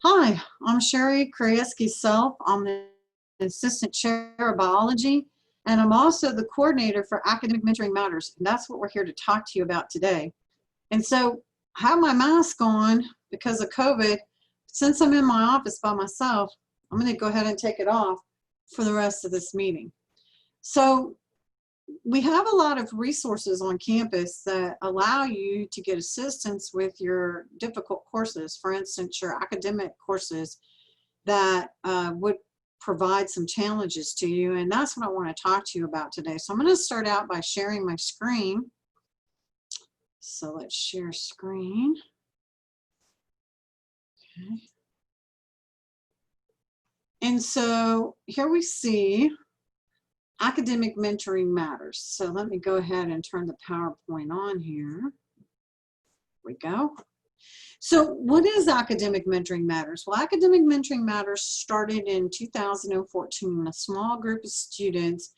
Hi, I'm Sherry Krajewski-Self. I'm the Assistant Chair of Biology, and I'm also the Coordinator for Academic Mentoring Matters, and that's what we're here to talk to you about today. And so I have my mask on because of COVID. Since I'm in my office by myself, I'm going to go ahead and take it off for the rest of this meeting. So we have a lot of resources on campus that allow you to get assistance with your difficult courses. For instance, your academic courses that would provide some challenges to you, and that's what I want to talk to you about today. So I'm going to start out by sharing my screen. So let's share screen. Okay. And so here we see academic mentoring matters. So let me go ahead and turn the PowerPoint on here. There we go. So what is Academic Mentoring Matters? Well, Academic Mentoring Matters started in 2014. A small group of students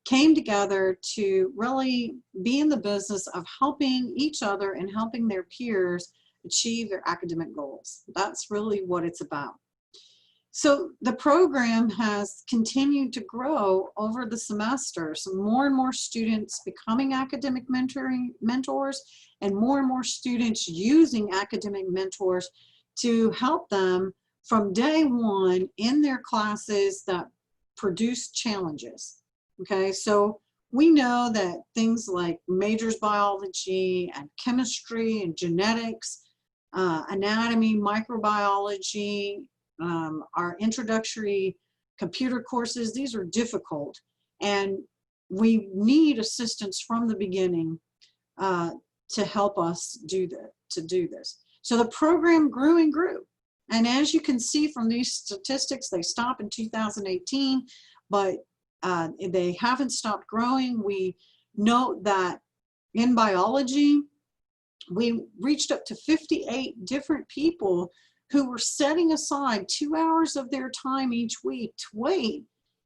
came together to really be in the business of helping each other and helping their peers achieve their academic goals. That's really what it's about. So the program has continued to grow over the semester. So more and more students becoming academic mentors, and more students using academic mentors to help them from day one in their classes that produce challenges. Okay, so we know that things like majors biology and chemistry and genetics, anatomy, microbiology, our introductory computer courses, these are difficult, and we need assistance from the beginning to help us do this. So the program grew and grew. And as you can see from these statistics, they stopped in 2018, but they haven't stopped growing. We note that in biology, we reached up to 58 different people who were setting aside 2 hours of their time each week to wait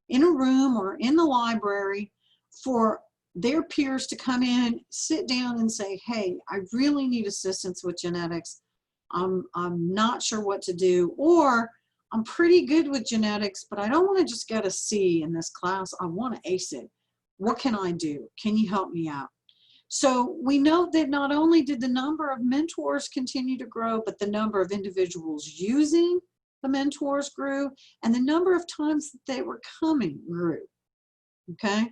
in a room or in the library for their peers to come in, sit down and say, hey, I really need assistance with genetics. I'm not sure what to do, or I'm pretty good with genetics, but I don't want to just get a C in this class. I want to ace it. What can I do? Can you help me out? So we know that not only did the number of mentors continue to grow, but the number of individuals using the mentors grew, and the number of times that they were coming grew. Okay.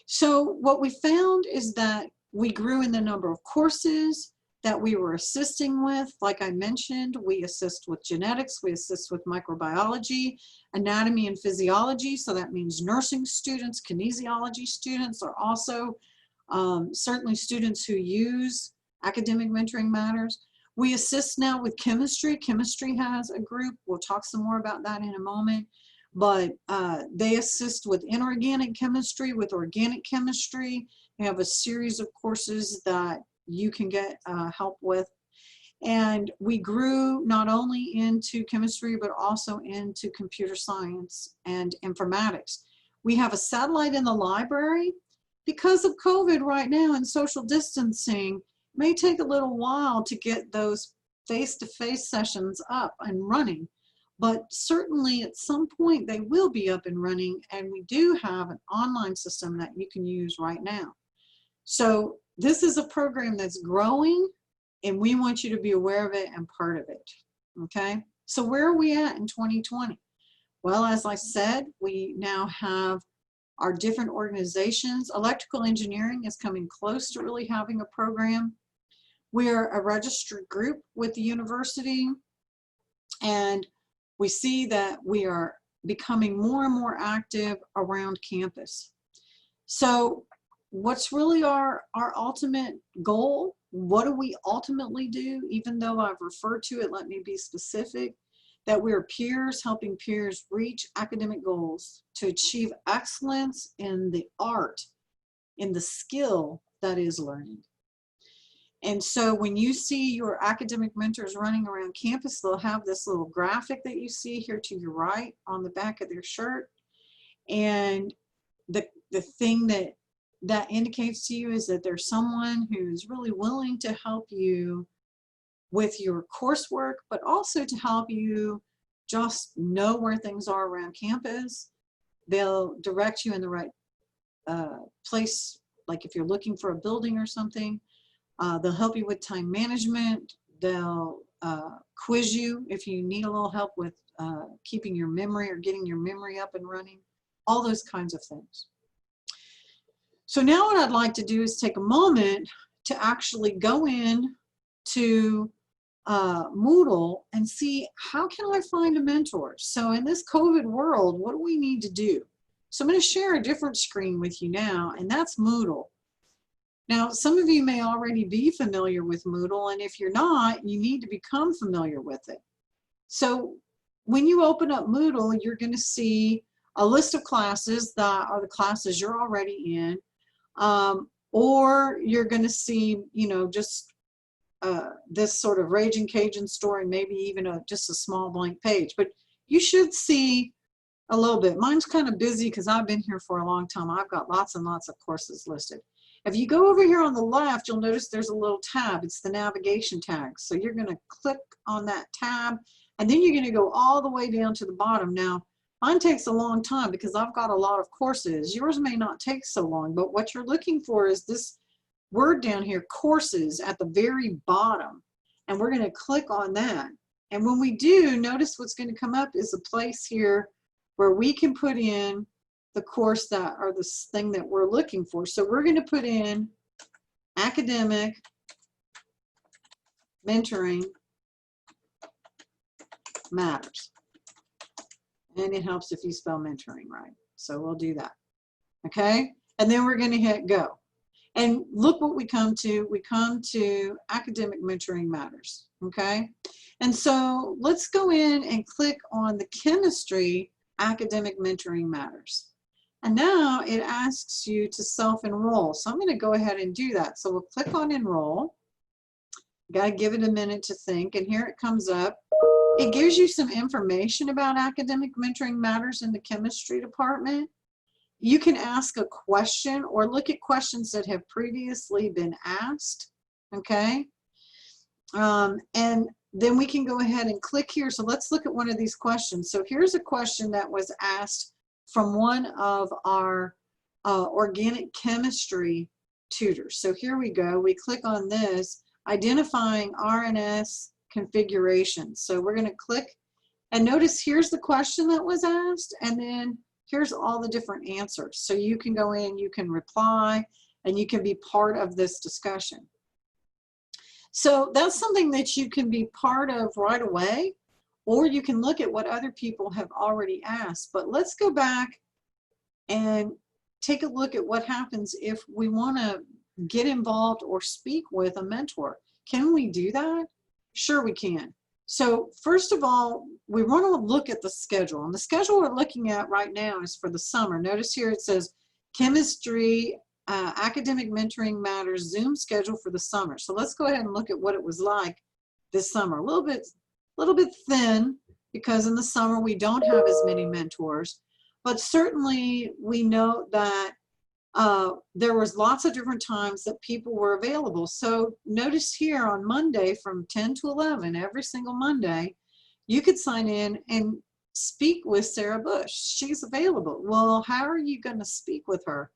So what we found is that we grew in the number of courses that we were assisting with. Like I mentioned, we assist with genetics, we assist with microbiology, anatomy and physiology. So that means nursing students, kinesiology students are also certainly students who use Academic Mentoring Matters. We assist now with chemistry. Chemistry has a group. We'll talk some more about that in a moment. But they assist with inorganic chemistry, with organic chemistry. They have a series of courses that you can get help with. And we grew not only into chemistry, but also into computer science and informatics. We have a satellite in the library. Because of COVID right now and social distancing, it may take a little while to get those face-to-face sessions up and running, but certainly at some point they will be up and running, and we do have an online system that you can use right now. So this is a program that's growing, and we want you to be aware of it and part of it, okay? So where are we at in 2020? Well, as I said, we now have our different organizations. Electrical engineering is coming close to really having a program. We are a registered group with the university, and we see that we are becoming more and more active around campus. So what's really our ultimate goal? What do we ultimately do? Even though I've referred to it, let me be specific, that we're peers helping peers reach academic goals to achieve excellence in the art, in the skill that is learning. And so when you see your academic mentors running around campus, they'll have this little graphic that you see here to your right on the back of their shirt. And the thing that indicates to you is that there's someone who's really willing to help you with your coursework, but also to help you just know where things are around campus. They'll direct you in the right place, like if you're looking for a building or something. They'll help you with time management. They'll quiz you if you need a little help with keeping your memory or getting your memory up and running, all those kinds of things. So now what I'd like to do is take a moment to actually go in to Moodle and see, how can I find a mentor? So in this COVID world, what do we need to do? So I'm going to share a different screen with you now, and that's Moodle. Now, some of you may already be familiar with Moodle, and if you're not, you need to become familiar with it. So when you open up Moodle, you're going to see a list of classes that are the classes you're already in, or you're going to see, you know, just this sort of Raging Cajun story, maybe even just a small blank page. But you should see a little bit. Mine's kind of busy because I've been here for a long time. I've got lots and lots of courses listed. If you go over here on the left, you'll notice there's a little tab. It's the navigation tag. So you're going to click on that tab, and then you're going to go all the way down to the bottom. Now, mine takes a long time because I've got a lot of courses. Yours may not take so long, but what you're looking for is this word down here, courses, at the very bottom. And we're going to click on that. And when we do, notice what's going to come up is a place here where we can put in the course that, or this thing that we're looking for. So we're going to put in academic mentoring matters. And it helps if you spell mentoring right. So we'll do that. Okay. And then we're going to hit go. And look what we come to. We come to academic mentoring matters. Okay. And so let's go in and click on the chemistry academic mentoring matters. And now it asks you to self-enroll. So I'm going to go ahead and do that. So we'll click on enroll. Got to give it a minute to think. And here it comes up. It gives you some information about academic mentoring matters in the chemistry department. You can ask a question or look at questions that have previously been asked. Okay. And then we can go ahead and click here. So let's look at one of these questions. So here's a question that was asked from one of our organic chemistry tutors. So here we go. We click on this, identifying RNS configurations. So we're going to click and notice here's the question that was asked, and then here's all the different answers. So you can go in, you can reply, and you can be part of this discussion. So that's something that you can be part of right away, or you can look at what other people have already asked. But let's go back and take a look at what happens if we want to get involved or speak with a mentor. Can we do that? Sure we can. So first of all, we want to look at the schedule. And the schedule we're looking at right now is for the summer. Notice here it says chemistry, academic mentoring matters, Zoom schedule for the summer. So let's go ahead and look at what it was like this summer. A little bit thin, because in the summer we don't have as many mentors, but certainly we know that there was lots of different times that people were available. So notice here on Monday from 10 to 11, every single Monday, you could sign in and speak with Sarah Bush. She's available. Well, how are you going to speak with her?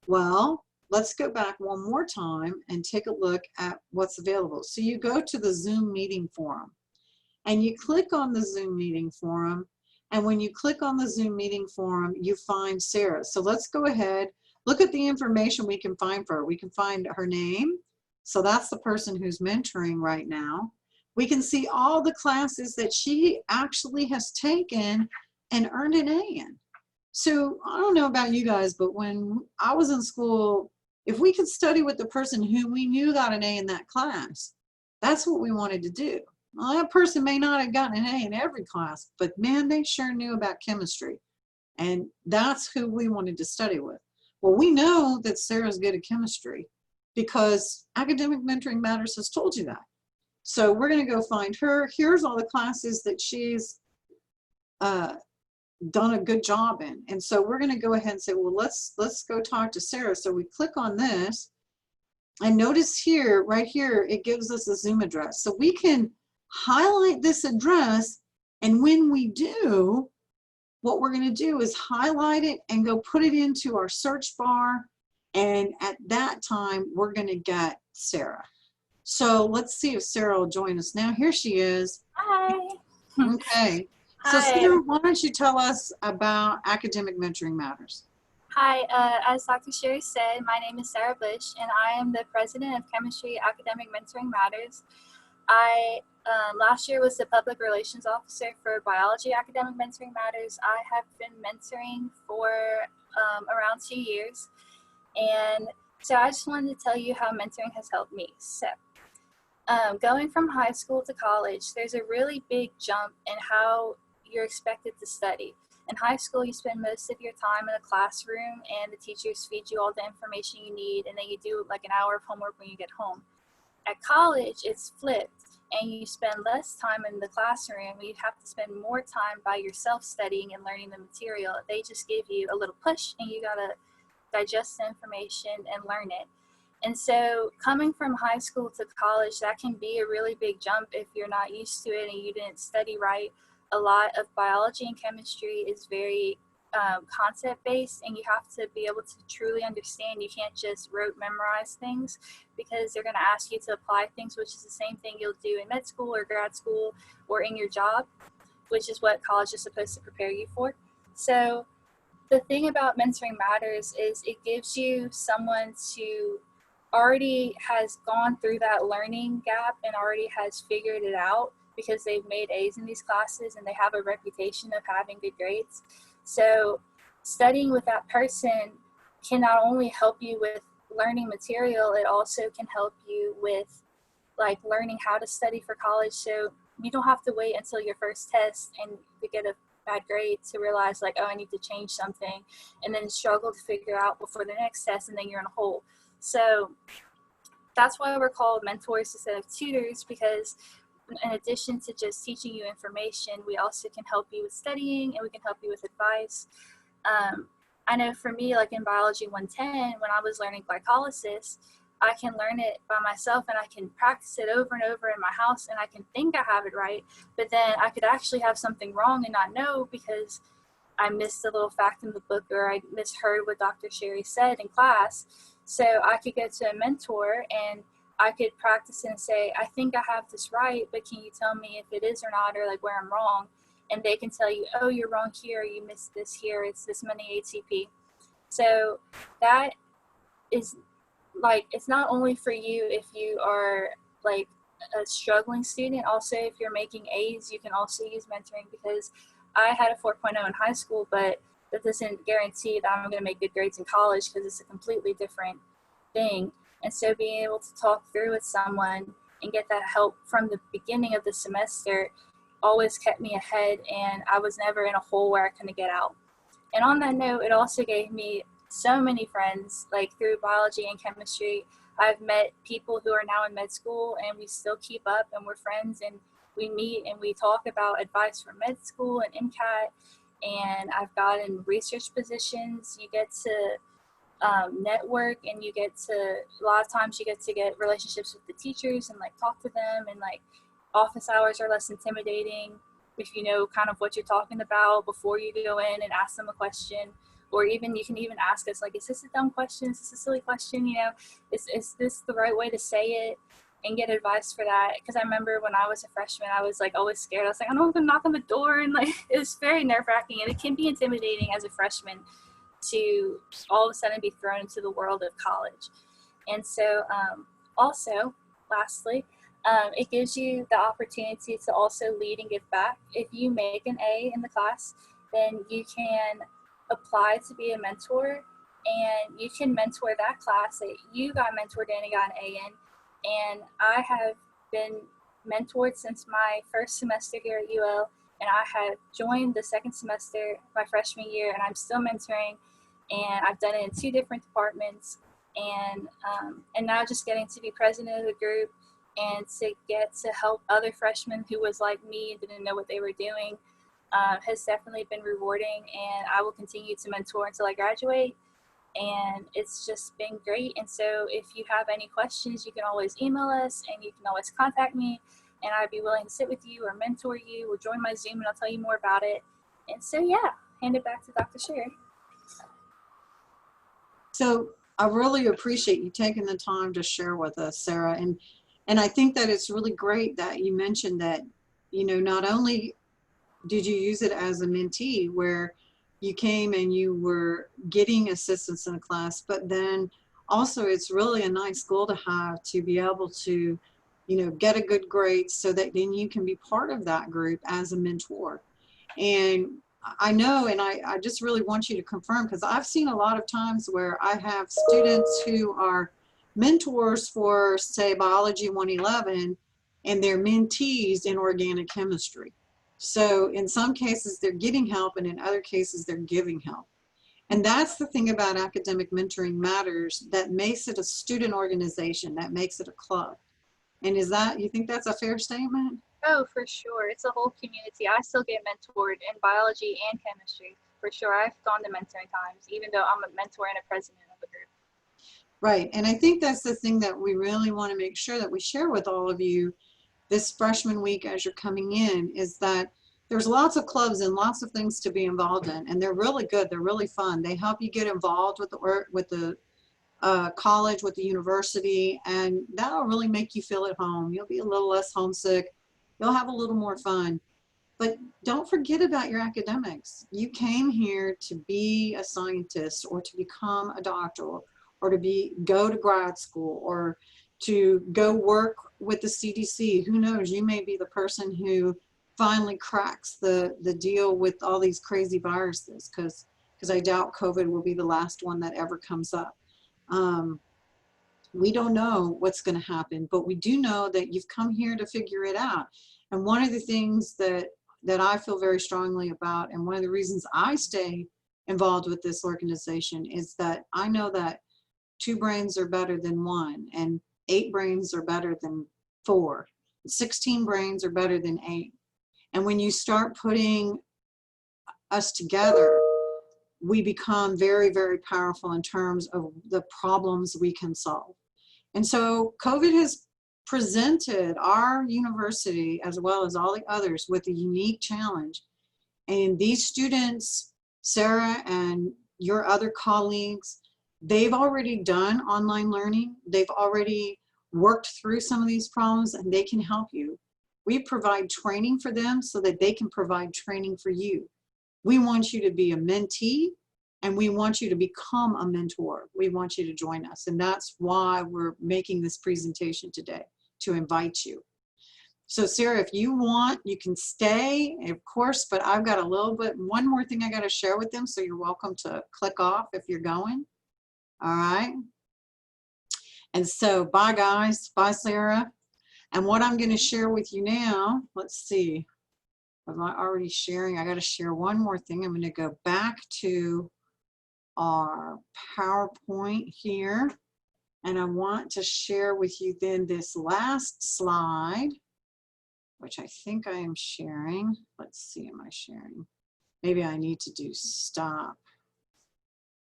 Well, let's go back one more time and take a look at what's available. So you go to the Zoom meeting forum and you click on the Zoom meeting forum. And when you click on the Zoom meeting forum, you find Sarah. So let's go ahead, look at the information we can find for her. We can find her name. So that's the person who's mentoring right now. We can see all the classes that she actually has taken and earned an A in. So I don't know about you guys, but when I was in school, if we could study with the person who we knew got an A in that class, that's what we wanted to do. Well, that person may not have gotten an A in every class, but man, they sure knew about chemistry. And that's who we wanted to study with. Well, we know that Sarah's good at chemistry because Academic Mentoring Matters has told you that. So we're going to go find her. Here's all the classes that she's done a good job in. And so we're going to go ahead and say, well, let's go talk to Sarah. So we click on this And notice here, right here, it gives us a Zoom address. So we can highlight this address, and when we do, what we're going to do is highlight it and go put it into our search bar. And at that time, we're going to get Sarah. So let's see if Sarah will join us now. Here she is. Hi. Okay. So Hi. Sarah, why don't you tell us about Academic Mentoring Matters? Hi, as Dr. Sherry said, my name is Sarah Bush, and I am the president of Chemistry Academic Mentoring Matters. I last year was the public relations officer for Biology Academic Mentoring Matters. I have been mentoring for around 2 years, and so I just wanted to tell you how mentoring has helped me. So going from high school to college, there's a really big jump in how you're expected to study. In high school, you spend most of your time in a classroom and the teachers feed you all the information you need, and then you do like an hour of homework when you get home. At college, it's flipped, and you spend less time in the classroom. You have to spend more time by yourself studying and learning the material. They just give you a little push, and you gotta digest the information and learn it. And so coming from high school to college, that can be a really big jump if you're not used to it and you didn't study right. A lot of biology and chemistry is very concept-based, and you have to be able to truly understand. You can't just rote memorize things, because they're going to ask you to apply things, which is the same thing you'll do in med school or grad school or in your job, which is what college is supposed to prepare you for. So the thing about mentoring matters is it gives you someone to already has gone through that learning gap and already has figured it out, because they've made A's in these classes and they have a reputation of having good grades. So studying with that person can not only help you with learning material, it also can help you with like learning how to study for college. So you don't have to wait until your first test and to get a bad grade to realize like, oh, I need to change something, and then struggle to figure out before the next test, and then you're in a hole. So that's why we're called mentors instead of tutors, because in addition to just teaching you information, we also can help you with studying, and we can help you with advice. I know for me, like in Biology 110, when I was learning glycolysis, I can learn it by myself and I can practice it over and over in my house, and I can think I have it right, but then I could actually have something wrong and not know because I missed a little fact in the book, or I misheard what Dr. Sherry said in class. So I could go to a mentor and I could practice and say, I think I have this right, but can you tell me if it is or not, or like where I'm wrong? And they can tell you, oh, you're wrong here, you missed this here, it's this many ATP. So that is like, it's not only for you if you are like a struggling student, also if you're making A's, you can also use mentoring, because I had a 4.0 in high school, but that doesn't guarantee that I'm going to make good grades in college, because it's a completely different thing. And so being able to talk through with someone and get that help from the beginning of the semester always kept me ahead, and I was never in a hole where I couldn't get out. And on that note, it also gave me so many friends, like through biology and chemistry. I've met people who are now in med school, and we still keep up, and we're friends, and we meet and we talk about advice for med school and MCAT. And I've gotten research positions. You get to network, and you get to, a lot of times you get to get relationships with the teachers and like talk to them, and like office hours are less intimidating if you know kind of what you're talking about before you go in and ask them a question. Or even you can even ask us like, is this a dumb question, is this a silly question, you know, is this the right way to say it, and get advice for that. Because I remember when I was a freshman, I was like always scared. I was like, I don't want to knock on the door, and like it was very nerve-wracking, and it can be intimidating as a freshman to all of a sudden be thrown into the world of college. And so also, lastly, it gives you the opportunity to also lead and give back. If you make an A in the class, then you can apply to be a mentor, and you can mentor that class that you got mentored in and got an A in. And I have been mentored since my first semester here at UL, and I have joined the second semester my freshman year, and I'm still mentoring, and I've done it in 2 different departments, and now just getting to be president of the group and to get to help other freshmen who was like me and didn't know what they were doing has definitely been rewarding, and I will continue to mentor until I graduate. and it's just been great. And so if you have any questions, you can always email us and you can always contact me, and I'd be willing to sit with you or mentor you or join my Zoom and I'll tell you more about it. And so yeah, hand it back to Dr. Sherry. So I really appreciate you taking the time to share with us, Sarah. And I think that it's really great that you mentioned that, you know, not only did you use it as a mentee where you came and you were getting assistance in a class, but then also it's really a nice goal to have to be able to, you know, get a good grade so that then you can be part of that group as a mentor. And I know, and I just really want you to confirm, because I've seen a lot of times where I have students who are mentors for, say, Biology 111, and they're mentees in organic chemistry. So in some cases, they're getting help, and in other cases, they're giving help. And that's the thing about Academic Mentoring Matters that makes it a student organization, that makes it a club. And is that, you think that's a fair statement? Oh, for sure. It's a whole community. I still get mentored in biology and chemistry. For sure. I've gone to mentoring times, even though I'm a mentor and a president of a group. Right. And I think that's the thing that we really want to make sure that we share with all of you this freshman week as you're coming in, is that there's lots of clubs and lots of things to be involved in, and they're really good. They're really fun. They help you get involved with the college, with the university, and that'll really make you feel at home. You'll be a little less homesick. You'll have a little more fun. But don't forget about your academics. You came here to be a scientist or to become a doctor, or to go to grad school, or to go work with the CDC. Who knows, you may be the person who finally cracks the deal with all these crazy viruses, because I doubt COVID will be the last one that ever comes up. We don't know what's going to happen, but we do know that you've come here to figure it out. And one of the things that I feel very strongly about, and one of the reasons I stay involved with this organization, is that I know that 2 brains are better than 1, and 8 brains are better than 4. 16 brains are better than 8. And when you start putting us together, we become very, very powerful in terms of the problems we can solve. And so COVID has presented our university, as well as all the others, with a unique challenge. And these students, Sarah and your other colleagues, they've already done online learning. They've already worked through some of these problems, and they can help you. We provide training for them so that they can provide training for you. We want you to be a mentee, and we want you to become a mentor. We want you to join us. And that's why we're making this presentation today, to invite you. So Sarah, if you want, you can stay, of course, but I've got one more thing I got to share with them. So you're welcome to click off if you're going. All right. And so bye guys, bye Sarah. And what I'm going to share with you now, let's see, am I already sharing? I got to share one more thing. I'm going to go back to our PowerPoint here, and I want to share with you then this last slide, which I think I am sharing. Let's see, am I sharing? Maybe I need to do stop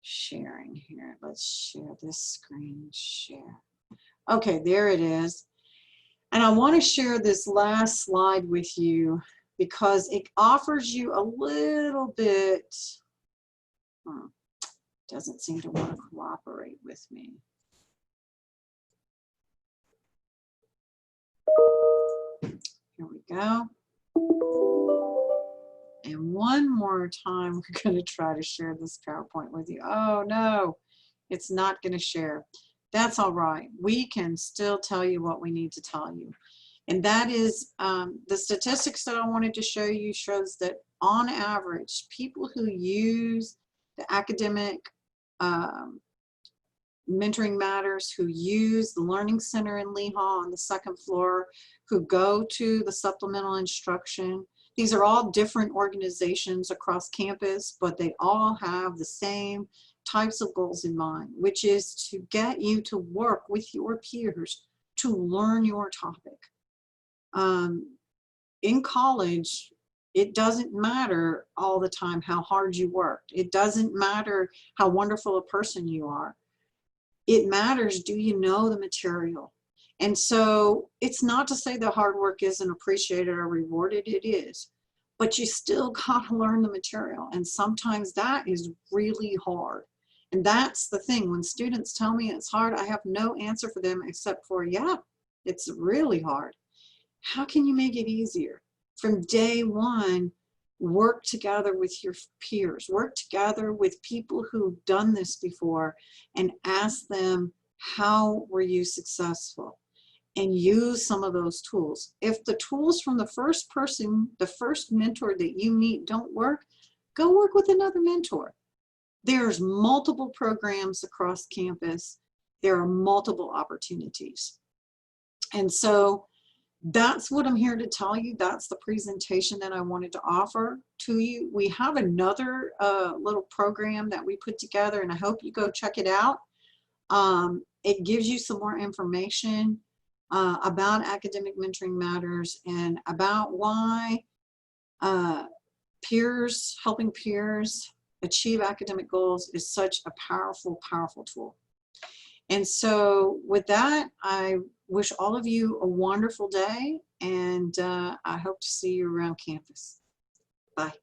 sharing here. Let's share this screen, share. Okay, there it is. And I want to share this last slide with you because it offers you a little bit, doesn't seem to want to cooperate with me. Here we go. And one more time, we're going to try to share this PowerPoint with you. Oh no, it's not going to share. That's all right. We can still tell you what we need to tell you. And that is the statistics that I wanted to show you shows that on average, people who use the Academic Mentoring Matters, who use the Learning Center in Lee Hall on the 2nd floor, who go to the supplemental instruction. These are all different organizations across campus, but they all have the same types of goals in mind, which is to get you to work with your peers to learn your topic. In college, It doesn't matter all the time how hard you worked. It doesn't matter how wonderful a person you are. It matters, do you know the material? And so it's not to say that hard work isn't appreciated or rewarded, it is. But you still got to learn the material. And sometimes that is really hard. And that's the thing. When students tell me it's hard, I have no answer for them except for, yeah, it's really hard. How can you make it easier? From day one, work together with your peers, work together with people who've done this before and ask them, how were you successful? And use some of those tools. If the tools from the first person, the first mentor that you meet don't work, go work with another mentor. There's multiple programs across campus. There are multiple opportunities. And so that's what I'm here to tell you. That's the presentation that I wanted to offer to you. We have another little program that we put together, and I hope you go check it out. It gives you some more information about academic mentoring matters and about why helping peers achieve academic goals is such a powerful, powerful tool. And so with that, I wish all of you a wonderful day, and I hope to see you around campus. Bye.